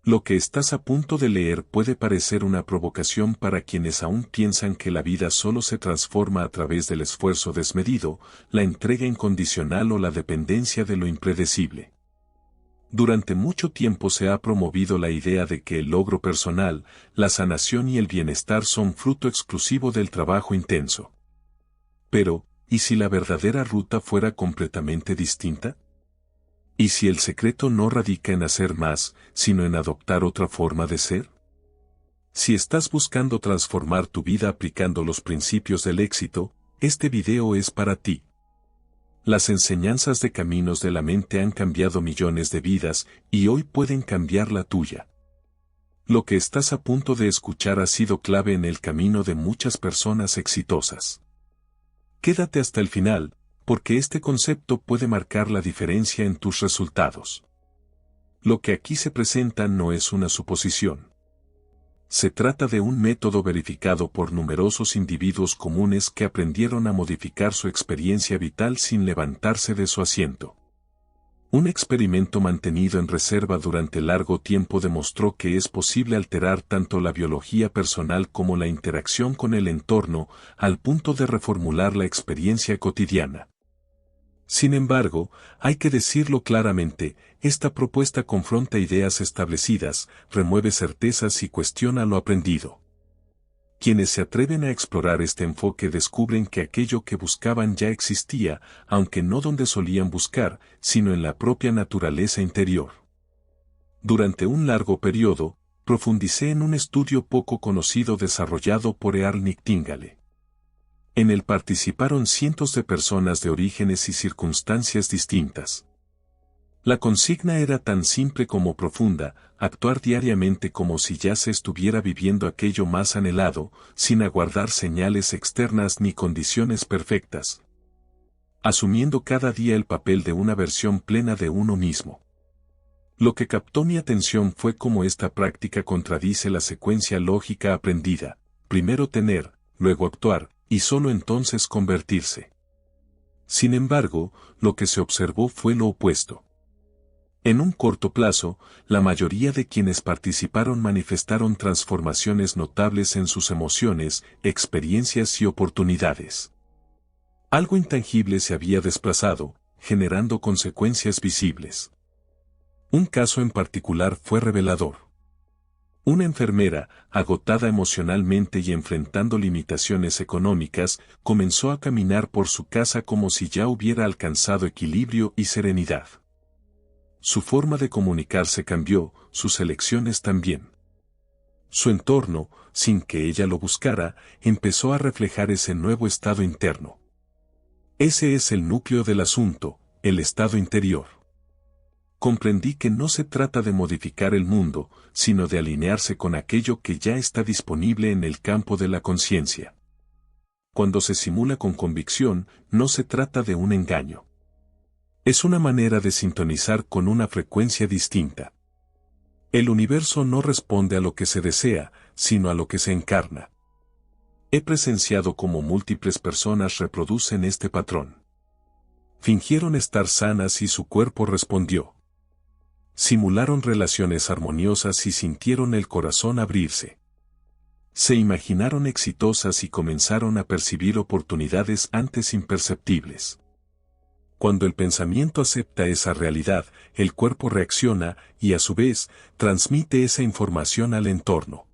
Lo que estás a punto de leer puede parecer una provocación para quienes aún piensan que la vida solo se transforma a través del esfuerzo desmedido, la entrega incondicional o la dependencia de lo impredecible. Durante mucho tiempo se ha promovido la idea de que el logro personal, la sanación y el bienestar son fruto exclusivo del trabajo intenso. Pero, ¿y si la verdadera ruta fuera completamente distinta? ¿Y si el secreto no radica en hacer más, sino en adoptar otra forma de ser? Si estás buscando transformar tu vida aplicando los principios del éxito, este video es para ti. Las enseñanzas de Caminos de la Mente han cambiado millones de vidas y hoy pueden cambiar la tuya. Lo que estás a punto de escuchar ha sido clave en el camino de muchas personas exitosas. Quédate hasta el final, porque este concepto puede marcar la diferencia en tus resultados. Lo que aquí se presenta no es una suposición. Se trata de un método verificado por numerosos individuos comunes que aprendieron a modificar su experiencia vital sin levantarse de su asiento. Un experimento mantenido en reserva durante largo tiempo demostró que es posible alterar tanto la biología personal como la interacción con el entorno, al punto de reformular la experiencia cotidiana. Sin embargo, hay que decirlo claramente, esta propuesta confronta ideas establecidas, remueve certezas y cuestiona lo aprendido. Quienes se atreven a explorar este enfoque descubren que aquello que buscaban ya existía, aunque no donde solían buscar, sino en la propia naturaleza interior. Durante un largo periodo, profundicé en un estudio poco conocido desarrollado por Earl Nightingale. En él participaron cientos de personas de orígenes y circunstancias distintas. La consigna era tan simple como profunda, actuar diariamente como si ya se estuviera viviendo aquello más anhelado, sin aguardar señales externas ni condiciones perfectas. Asumiendo cada día el papel de una versión plena de uno mismo. Lo que captó mi atención fue cómo esta práctica contradice la secuencia lógica aprendida, primero tener, luego actuar, y solo entonces convertirse. Sin embargo, lo que se observó fue lo opuesto. En un corto plazo, la mayoría de quienes participaron manifestaron transformaciones notables en sus emociones, experiencias y oportunidades. Algo intangible se había desplazado, generando consecuencias visibles. Un caso en particular fue revelador. Una enfermera, agotada emocionalmente y enfrentando limitaciones económicas, comenzó a caminar por su casa como si ya hubiera alcanzado equilibrio y serenidad. Su forma de comunicarse cambió, sus elecciones también. Su entorno, sin que ella lo buscara, empezó a reflejar ese nuevo estado interno. Ese es el núcleo del asunto, el estado interior. Comprendí que no se trata de modificar el mundo, sino de alinearse con aquello que ya está disponible en el campo de la conciencia. Cuando se simula con convicción, no se trata de un engaño. Es una manera de sintonizar con una frecuencia distinta. El universo no responde a lo que se desea, sino a lo que se encarna. He presenciado cómo múltiples personas reproducen este patrón. Fingieron estar sanas y su cuerpo respondió. Simularon relaciones armoniosas y sintieron el corazón abrirse. Se imaginaron exitosas y comenzaron a percibir oportunidades antes imperceptibles. Cuando el pensamiento acepta esa realidad, el cuerpo reacciona y a su vez, transmite esa información al entorno.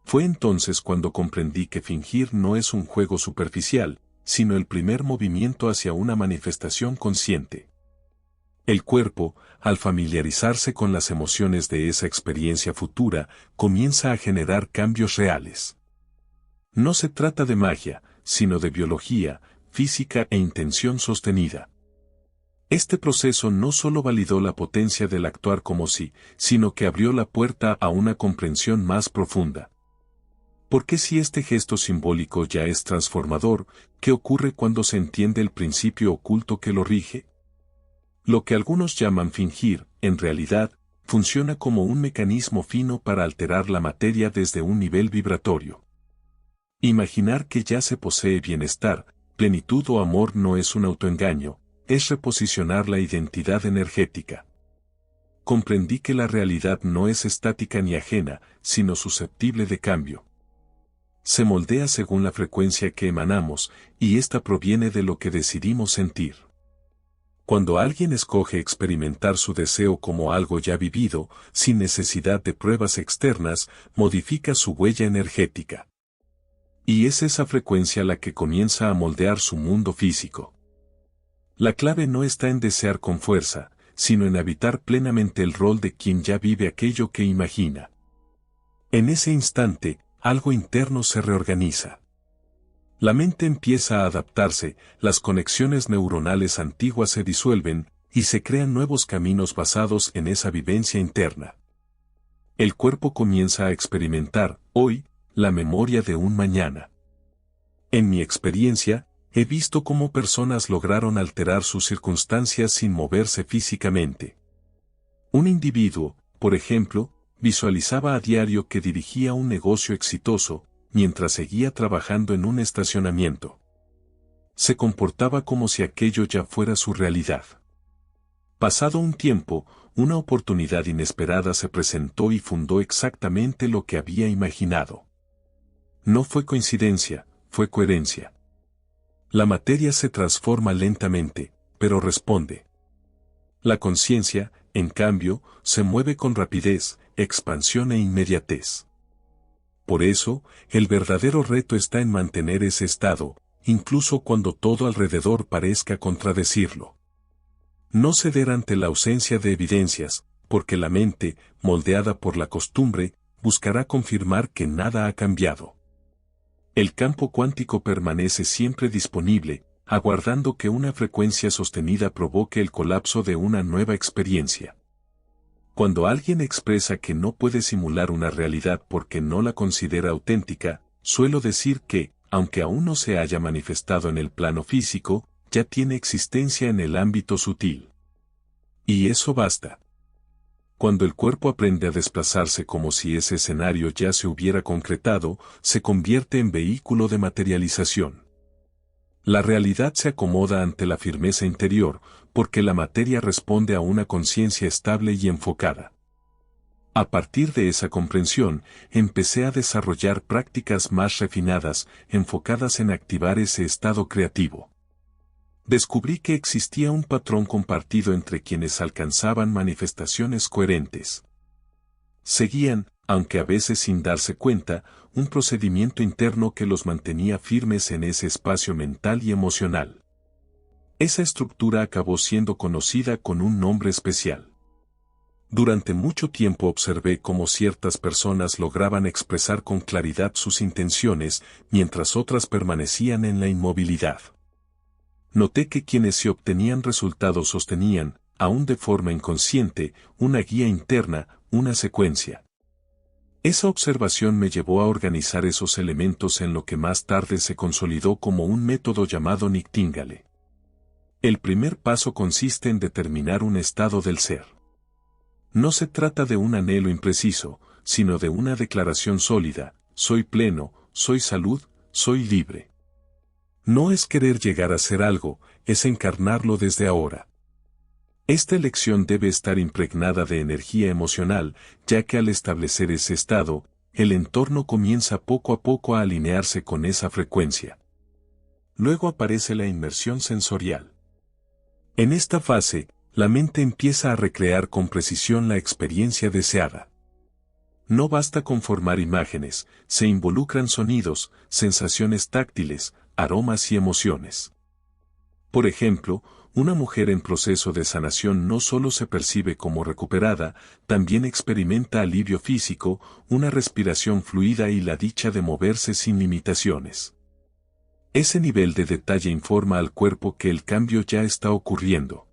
Fue entonces cuando comprendí que fingir no es un juego superficial, sino el primer movimiento hacia una manifestación consciente. El cuerpo, al familiarizarse con las emociones de esa experiencia futura, comienza a generar cambios reales. No se trata de magia, sino de biología, física e intención sostenida. Este proceso no solo validó la potencia del actuar como sí, sino que abrió la puerta a una comprensión más profunda. Porque si este gesto simbólico ya es transformador, ¿qué ocurre cuando se entiende el principio oculto que lo rige? Lo que algunos llaman fingir, en realidad, funciona como un mecanismo fino para alterar la materia desde un nivel vibratorio. Imaginar que ya se posee bienestar, plenitud o amor no es un autoengaño, es reposicionar la identidad energética. comprendí que la realidad no es estática ni ajena, sino susceptible de cambio. Se moldea según la frecuencia que emanamos, y esta proviene de lo que decidimos sentir. Cuando alguien escoge experimentar su deseo como algo ya vivido, sin necesidad de pruebas externas, modifica su huella energética. Y es esa frecuencia la que comienza a moldear su mundo físico. La clave no está en desear con fuerza, sino en habitar plenamente el rol de quien ya vive aquello que imagina. En ese instante, algo interno se reorganiza. La mente empieza a adaptarse, las conexiones neuronales antiguas se disuelven, y se crean nuevos caminos basados en esa vivencia interna. El cuerpo comienza a experimentar, hoy, la memoria de un mañana. En mi experiencia, he visto cómo personas lograron alterar sus circunstancias sin moverse físicamente. Un individuo, por ejemplo, visualizaba a diario que dirigía un negocio exitoso, mientras seguía trabajando en un estacionamiento. Se comportaba como si aquello ya fuera su realidad. Pasado un tiempo, una oportunidad inesperada se presentó y fundó exactamente lo que había imaginado. No fue coincidencia, fue coherencia. La materia se transforma lentamente, pero responde. La conciencia, en cambio, se mueve con rapidez, expansión e inmediatez. Por eso, el verdadero reto está en mantener ese estado, incluso cuando todo alrededor parezca contradecirlo. No ceder ante la ausencia de evidencias, porque la mente, moldeada por la costumbre, buscará confirmar que nada ha cambiado. El campo cuántico permanece siempre disponible, aguardando que una frecuencia sostenida provoque el colapso de una nueva experiencia. Cuando alguien expresa que no puede simular una realidad porque no la considera auténtica, suelo decir que, aunque aún no se haya manifestado en el plano físico, ya tiene existencia en el ámbito sutil. Y eso basta. Cuando el cuerpo aprende a desplazarse como si ese escenario ya se hubiera concretado, se convierte en vehículo de materialización. La realidad se acomoda ante la firmeza interior, porque la materia responde a una conciencia estable y enfocada. A partir de esa comprensión, empecé a desarrollar prácticas más refinadas, enfocadas en activar ese estado creativo. Descubrí que existía un patrón compartido entre quienes alcanzaban manifestaciones coherentes. Seguían, aunque a veces sin darse cuenta, un procedimiento interno que los mantenía firmes en ese espacio mental y emocional. Esa estructura acabó siendo conocida con un nombre especial. Durante mucho tiempo observé cómo ciertas personas lograban expresar con claridad sus intenciones, mientras otras permanecían en la inmovilidad. Noté que quienes se obtenían resultados sostenían, aún de forma inconsciente, una guía interna, una secuencia. Esa observación me llevó a organizar esos elementos en lo que más tarde se consolidó como un método llamado Nightingale. El primer paso consiste en determinar un estado del ser. No se trata de un anhelo impreciso, sino de una declaración sólida: soy pleno, soy salud, soy libre. No es querer llegar a ser algo, es encarnarlo desde ahora. Esta elección debe estar impregnada de energía emocional, ya que al establecer ese estado, el entorno comienza poco a poco a alinearse con esa frecuencia. Luego aparece la inmersión sensorial. En esta fase, la mente empieza a recrear con precisión la experiencia deseada. No basta con formar imágenes, se involucran sonidos, sensaciones táctiles, aromas y emociones. Por ejemplo, una mujer en proceso de sanación no solo se percibe como recuperada, también experimenta alivio físico, una respiración fluida y la dicha de moverse sin limitaciones. Ese nivel de detalle informa al cuerpo que el cambio ya está ocurriendo.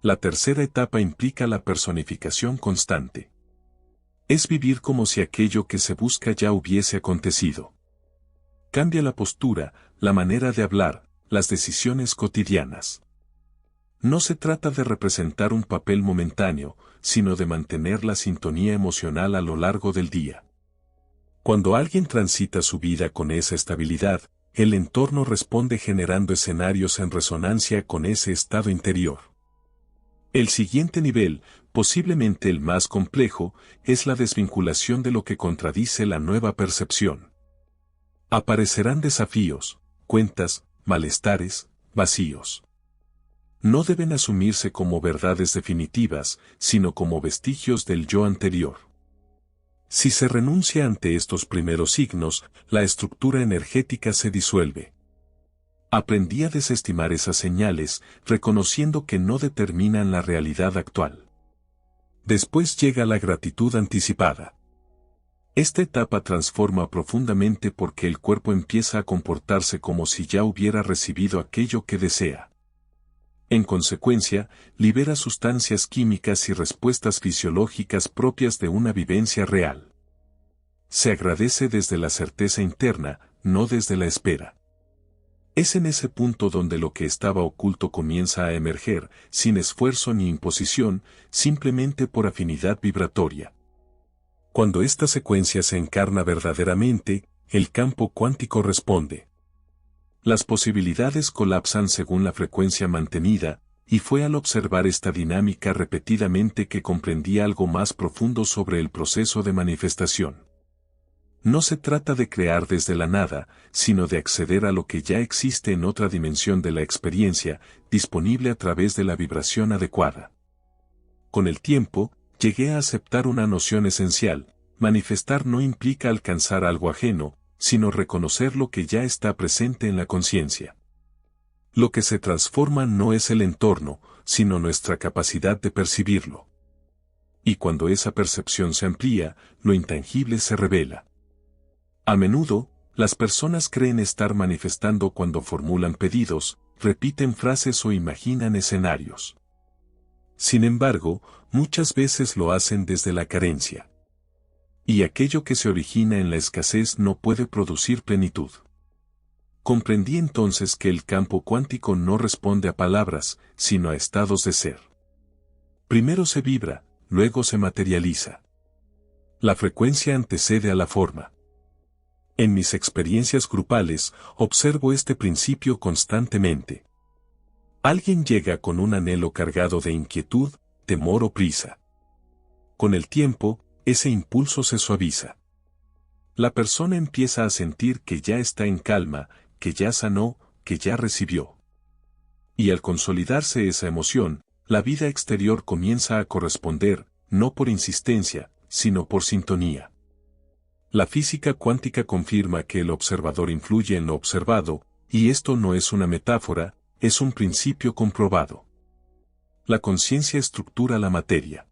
La tercera etapa implica la personificación constante. Es vivir como si aquello que se busca ya hubiese acontecido. Cambia la postura, la manera de hablar, las decisiones cotidianas. No se trata de representar un papel momentáneo, sino de mantener la sintonía emocional a lo largo del día. Cuando alguien transita su vida con esa estabilidad, el entorno responde generando escenarios en resonancia con ese estado interior. El siguiente nivel, posiblemente el más complejo, es la desvinculación de lo que contradice la nueva percepción. Aparecerán desafíos, cuentas, malestares, vacíos. No deben asumirse como verdades definitivas, sino como vestigios del yo anterior. Si se renuncia ante estos primeros signos, la estructura energética se disuelve. Aprendí a desestimar esas señales, reconociendo que no determinan la realidad actual. Después llega la gratitud anticipada. Esta etapa transforma profundamente porque el cuerpo empieza a comportarse como si ya hubiera recibido aquello que desea. En consecuencia, libera sustancias químicas y respuestas fisiológicas propias de una vivencia real. Se agradece desde la certeza interna, no desde la espera. Es en ese punto donde lo que estaba oculto comienza a emerger, sin esfuerzo ni imposición, simplemente por afinidad vibratoria. Cuando esta secuencia se encarna verdaderamente, el campo cuántico responde. Las posibilidades colapsan según la frecuencia mantenida, y fue al observar esta dinámica repetidamente que comprendí algo más profundo sobre el proceso de manifestación. No se trata de crear desde la nada, sino de acceder a lo que ya existe en otra dimensión de la experiencia, disponible a través de la vibración adecuada. Con el tiempo, llegué a aceptar una noción esencial: manifestar no implica alcanzar algo ajeno, sino reconocer lo que ya está presente en la conciencia. Lo que se transforma no es el entorno, sino nuestra capacidad de percibirlo. Y cuando esa percepción se amplía, lo intangible se revela. A menudo, las personas creen estar manifestando cuando formulan pedidos, repiten frases o imaginan escenarios. Sin embargo, muchas veces lo hacen desde la carencia. Y aquello que se origina en la escasez no puede producir plenitud. Comprendí entonces que el campo cuántico no responde a palabras, sino a estados de ser. Primero se vibra, luego se materializa. La frecuencia antecede a la forma. En mis experiencias grupales, observo este principio constantemente. Alguien llega con un anhelo cargado de inquietud, temor o prisa. Con el tiempo, ese impulso se suaviza. La persona empieza a sentir que ya está en calma, que ya sanó, que ya recibió. Y al consolidarse esa emoción, la vida exterior comienza a corresponder, no por insistencia, sino por sintonía. La física cuántica confirma que el observador influye en lo observado, y esto no es una metáfora, es un principio comprobado. La conciencia estructura la materia.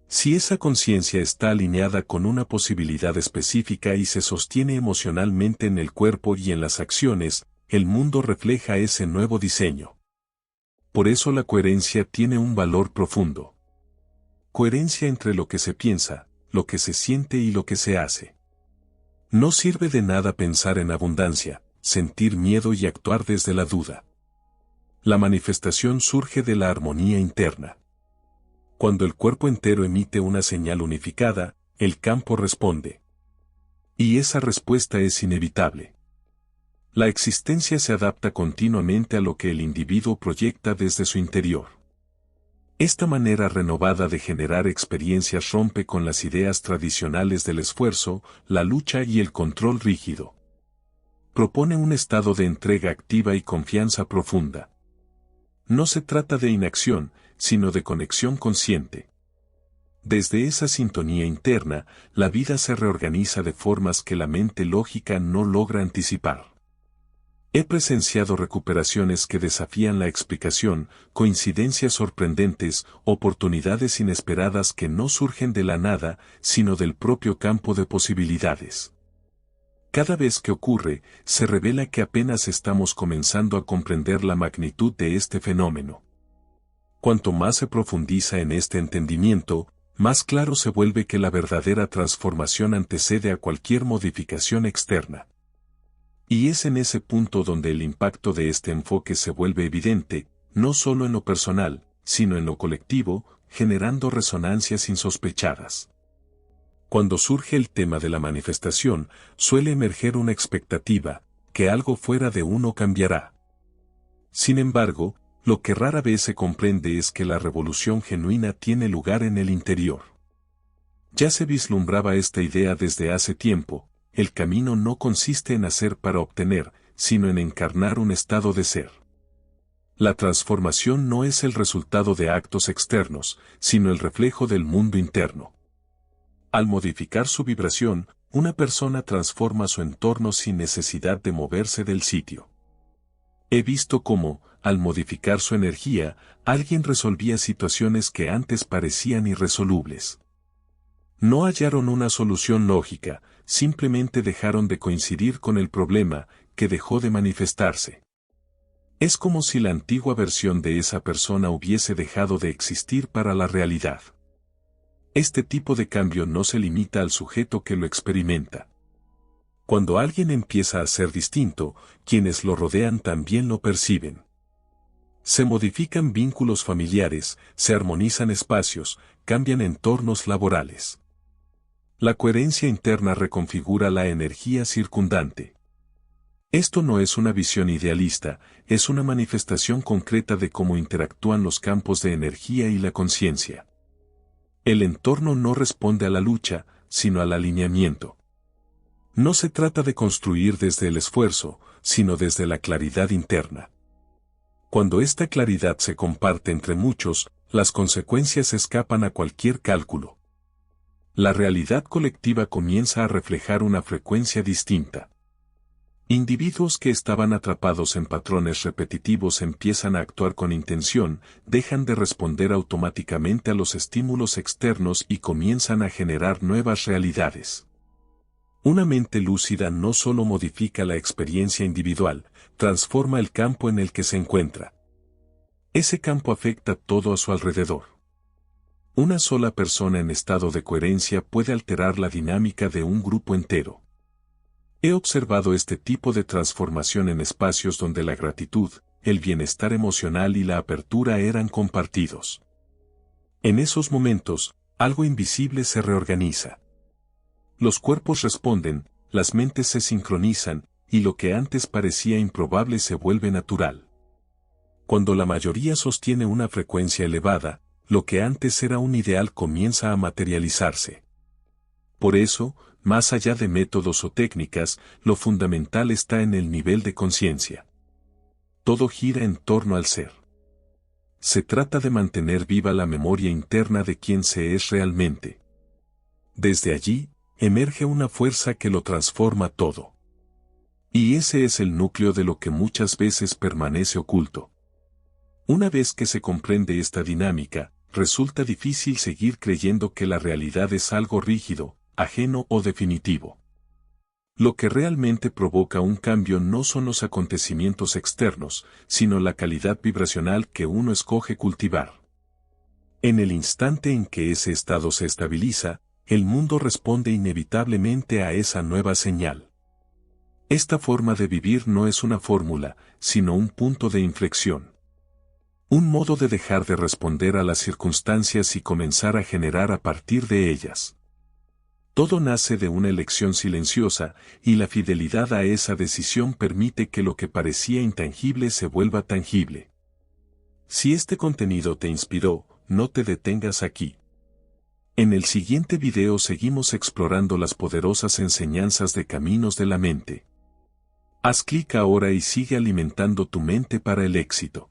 Si esa conciencia está alineada con una posibilidad específica y se sostiene emocionalmente en el cuerpo y en las acciones, el mundo refleja ese nuevo diseño. Por eso la coherencia tiene un valor profundo. Coherencia entre lo que se piensa, lo que se siente y lo que se hace. No sirve de nada pensar en abundancia, sentir miedo y actuar desde la duda. La manifestación surge de la armonía interna. Cuando el cuerpo entero emite una señal unificada, el campo responde. Y esa respuesta es inevitable. La existencia se adapta continuamente a lo que el individuo proyecta desde su interior. Esta manera renovada de generar experiencias rompe con las ideas tradicionales del esfuerzo, la lucha y el control rígido. Propone un estado de entrega activa y confianza profunda. No se trata de inacción, sino de conexión consciente. Desde esa sintonía interna, la vida se reorganiza de formas que la mente lógica no logra anticipar. He presenciado recuperaciones que desafían la explicación, coincidencias sorprendentes, oportunidades inesperadas que no surgen de la nada, sino del propio campo de posibilidades. Cada vez que ocurre, se revela que apenas estamos comenzando a comprender la magnitud de este fenómeno. Cuanto más se profundiza en este entendimiento, más claro se vuelve que la verdadera transformación antecede a cualquier modificación externa. Y es en ese punto donde el impacto de este enfoque se vuelve evidente, no solo en lo personal, sino en lo colectivo, generando resonancias insospechadas. Cuando surge el tema de la manifestación, suele emerger una expectativa, que algo fuera de uno cambiará. Sin embargo, Lo que rara vez se comprende es que la revolución genuina tiene lugar en el interior. Ya se vislumbraba esta idea desde hace tiempo: el camino no consiste en hacer para obtener, sino en encarnar un estado de ser. La transformación no es el resultado de actos externos, sino el reflejo del mundo interno. Al modificar su vibración, una persona transforma su entorno sin necesidad de moverse del sitio. He visto cómo, al modificar su energía, alguien resolvía situaciones que antes parecían irresolubles. No hallaron una solución lógica, simplemente dejaron de coincidir con el problema, que dejó de manifestarse. Es como si la antigua versión de esa persona hubiese dejado de existir para la realidad. Este tipo de cambio no se limita al sujeto que lo experimenta. Cuando alguien empieza a ser distinto, quienes lo rodean también lo perciben. Se modifican vínculos familiares, se armonizan espacios, cambian entornos laborales. La coherencia interna reconfigura la energía circundante. Esto no es una visión idealista, es una manifestación concreta de cómo interactúan los campos de energía y la conciencia. El entorno no responde a la lucha, sino al alineamiento. No se trata de construir desde el esfuerzo, sino desde la claridad interna. Cuando esta claridad se comparte entre muchos, las consecuencias escapan a cualquier cálculo. La realidad colectiva comienza a reflejar una frecuencia distinta. Individuos que estaban atrapados en patrones repetitivos empiezan a actuar con intención, dejan de responder automáticamente a los estímulos externos y comienzan a generar nuevas realidades. Una mente lúcida no solo modifica la experiencia individual, transforma el campo en el que se encuentra. Ese campo afecta todo a su alrededor. Una sola persona en estado de coherencia puede alterar la dinámica de un grupo entero. He observado este tipo de transformación en espacios donde la gratitud, el bienestar emocional y la apertura eran compartidos. En esos momentos, algo invisible se reorganiza. Los cuerpos responden, las mentes se sincronizan, y lo que antes parecía improbable se vuelve natural. Cuando la mayoría sostiene una frecuencia elevada, lo que antes era un ideal comienza a materializarse. Por eso, más allá de métodos o técnicas, lo fundamental está en el nivel de conciencia. Todo gira en torno al ser. Se trata de mantener viva la memoria interna de quién se es realmente. Desde allí, emerge una fuerza que lo transforma todo. Y ese es el núcleo de lo que muchas veces permanece oculto. Una vez que se comprende esta dinámica, resulta difícil seguir creyendo que la realidad es algo rígido, ajeno o definitivo. Lo que realmente provoca un cambio no son los acontecimientos externos, sino la calidad vibracional que uno escoge cultivar. En el instante en que ese estado se estabiliza, el mundo responde inevitablemente a esa nueva señal. Esta forma de vivir no es una fórmula, sino un punto de inflexión. Un modo de dejar de responder a las circunstancias y comenzar a generar a partir de ellas. Todo nace de una elección silenciosa, y la fidelidad a esa decisión permite que lo que parecía intangible se vuelva tangible. Si este contenido te inspiró, no te detengas aquí. En el siguiente video seguimos explorando las poderosas enseñanzas de Caminos de la Mente. Haz clic ahora y sigue alimentando tu mente para el éxito.